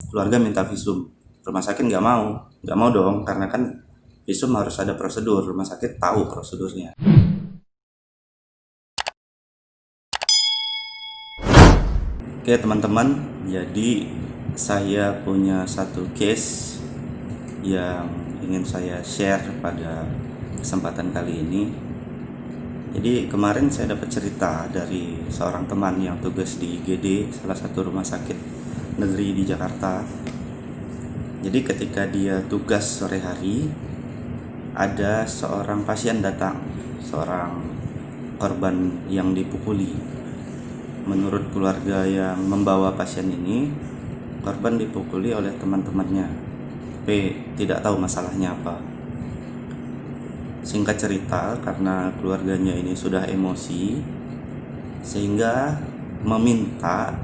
keluarga minta visum, rumah sakit nggak mau dong, karena kan visum harus ada prosedur, rumah sakit tahu prosedurnya. Oke teman-teman, jadi saya punya satu case yang ingin saya share pada kesempatan kali ini. Jadi kemarin saya dapat cerita dari seorang teman yang tugas di IGD, salah satu rumah sakit negeri di Jakarta. Jadi ketika dia tugas sore hari, ada seorang pasien datang, seorang korban yang dipukuli. Menurut keluarga yang membawa pasien ini, korban dipukuli oleh teman-temannya, tapi tidak tahu masalahnya apa. Singkat cerita, karena keluarganya ini sudah emosi, sehingga meminta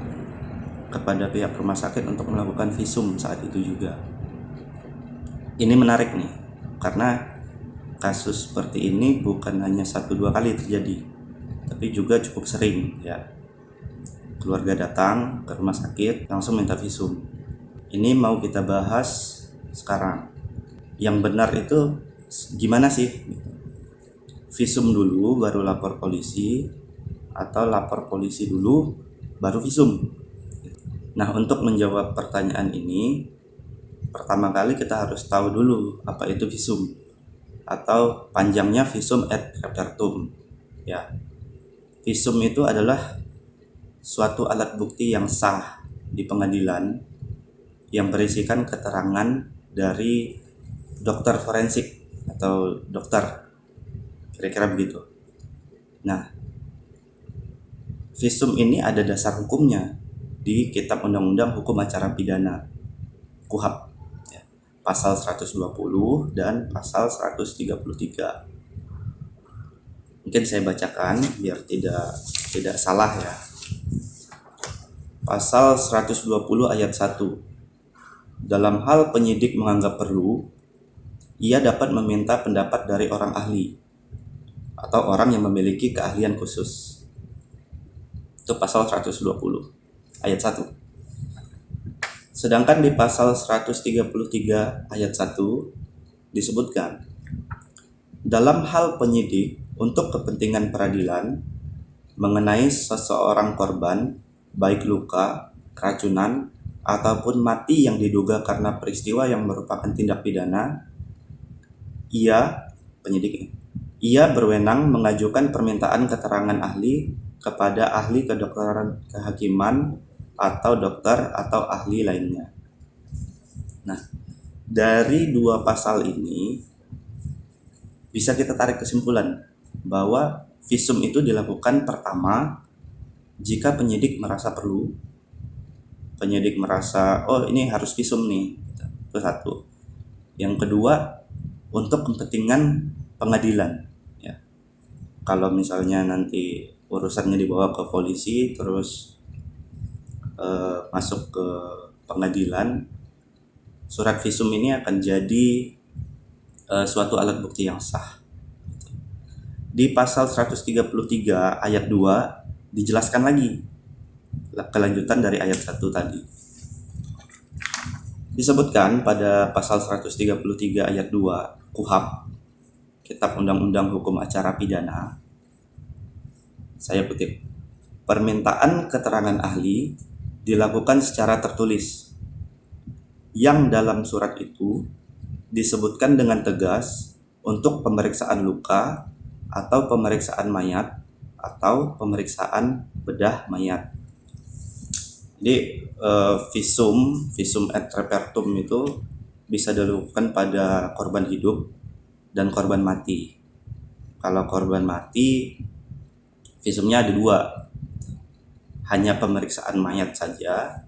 kepada pihak rumah sakit untuk melakukan visum saat itu juga. Ini menarik nih, karena kasus seperti ini bukan hanya 1-2 kali terjadi, tapi juga cukup sering ya. Keluarga datang ke rumah sakit langsung minta visum. Ini mau kita bahas sekarang. Yang benar itu gimana sih? Visum dulu baru lapor polisi, atau lapor polisi dulu baru visum? Nah, untuk menjawab pertanyaan ini, pertama kali kita harus tahu dulu apa itu visum, atau panjangnya visum et repertum ya. Visum itu adalah suatu alat bukti yang sah di pengadilan yang berisikan keterangan dari dokter forensik atau dokter, kira-kira begitu. Nah, visum ini ada dasar hukumnya di Kitab Undang-Undang Hukum Acara Pidana KUHAP ya, pasal 120 dan pasal 133. Mungkin saya bacakan biar tidak salah ya. Pasal 120 ayat 1. Dalam hal penyidik menganggap perlu, ia dapat meminta pendapat dari orang ahli atau orang yang memiliki keahlian khusus. Itu pasal 120 ayat 1. Sedangkan di pasal 133 ayat 1 disebutkan, dalam hal penyidik untuk kepentingan peradilan mengenai seseorang korban baik luka, keracunan, ataupun mati yang diduga karena peristiwa yang merupakan tindak pidana, ia berwenang mengajukan permintaan keterangan ahli kepada ahli kedokteran kehakiman atau dokter atau ahli lainnya. Nah, dari dua pasal ini bisa kita tarik kesimpulan bahwa visum itu dilakukan pertama jika penyidik merasa perlu, penyidik merasa oh ini harus visum nih, itu satu. Yang kedua, untuk kepentingan pengadilan ya. Kalau misalnya nanti urusannya dibawa ke polisi terus masuk ke pengadilan, surat visum ini akan jadi suatu alat bukti yang sah. Di pasal 133 ayat 2 dijelaskan lagi kelanjutan dari ayat 1 tadi. Disebutkan pada pasal 133 ayat 2 KUHAP, Kitab Undang-Undang Hukum Acara Pidana, saya kutip, permintaan keterangan ahli dilakukan secara tertulis, yang dalam surat itu disebutkan dengan tegas untuk pemeriksaan luka atau pemeriksaan mayat atau pemeriksaan bedah mayat. Jadi visum et repertum itu bisa dilakukan pada korban hidup dan korban mati. Kalau korban mati, visumnya ada dua, hanya pemeriksaan mayat saja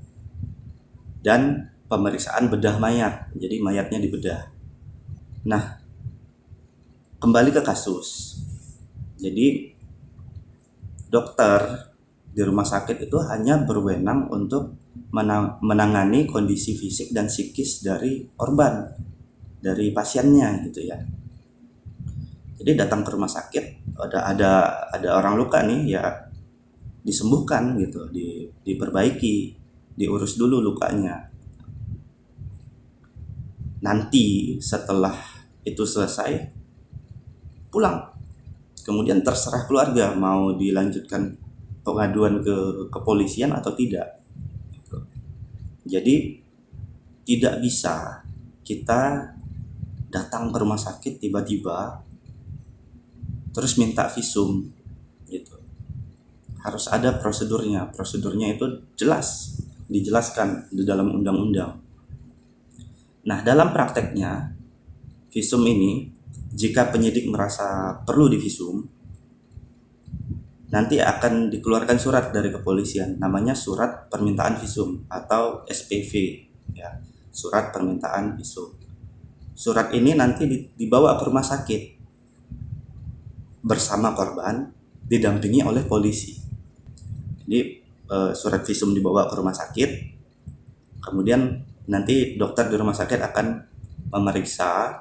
dan pemeriksaan bedah mayat, jadi mayatnya dibedah. Nah, kembali ke kasus. Jadi dokter di rumah sakit itu hanya berwenang untuk menangani kondisi fisik dan psikis dari korban, dari pasiennya gitu ya. Jadi datang ke rumah sakit, ada orang luka nih ya, disembuhkan gitu, diperbaiki, diurus dulu lukanya. nanti setelah itu selesai pulang. Kemudian terserah keluarga mau dilanjutkan pengaduan ke kepolisian atau tidak. Jadi tidak bisa kita datang ke rumah sakit tiba-tiba terus minta visum gitu. Harus ada prosedurnya. Prosedurnya itu jelas dijelaskan di dalam undang-undang. Nah, dalam prakteknya visum ini, jika penyidik merasa perlu divisum, nanti akan dikeluarkan surat dari kepolisian, namanya surat permintaan visum atau SPV, ya, surat permintaan visum. Surat ini nanti dibawa ke rumah sakit bersama korban, didampingi oleh polisi. Jadi surat visum dibawa ke rumah sakit, kemudian nanti dokter di rumah sakit akan memeriksa,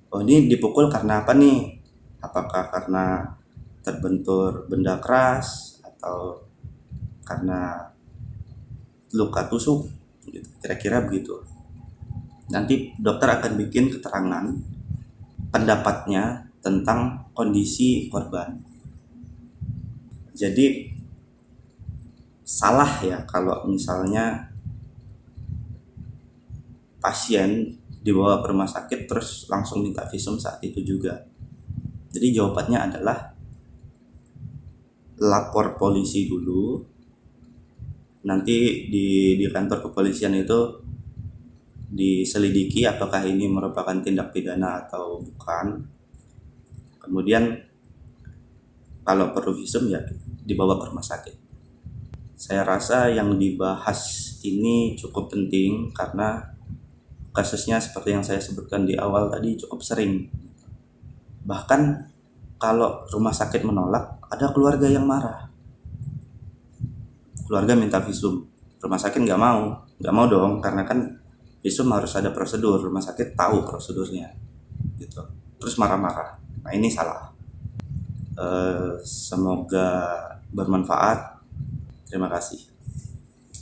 oh ini dipukul karena apa nih? Apakah karena terbentur benda keras atau karena luka tusuk? Gitu. Kira-kira begitu. Nanti dokter akan bikin keterangan pendapatnya tentang kondisi korban. Jadi salah ya kalau misalnya pasien dibawa ke rumah sakit terus langsung minta visum saat itu juga. Jadi jawabannya adalah lapor polisi dulu. Nanti di kantor kepolisian itu diselidiki apakah ini merupakan tindak pidana atau bukan. Kemudian kalau perlu visum ya dibawa ke rumah sakit. Saya rasa yang dibahas ini cukup penting karena kasusnya seperti yang saya sebutkan di awal tadi cukup sering. Bahkan kalau rumah sakit menolak, ada keluarga yang marah. Keluarga minta visum, rumah sakit nggak mau dong, karena kan visum harus ada prosedur, rumah sakit tahu prosedurnya, gitu. Terus marah-marah. Nah ini salah. Semoga bermanfaat. Terima kasih.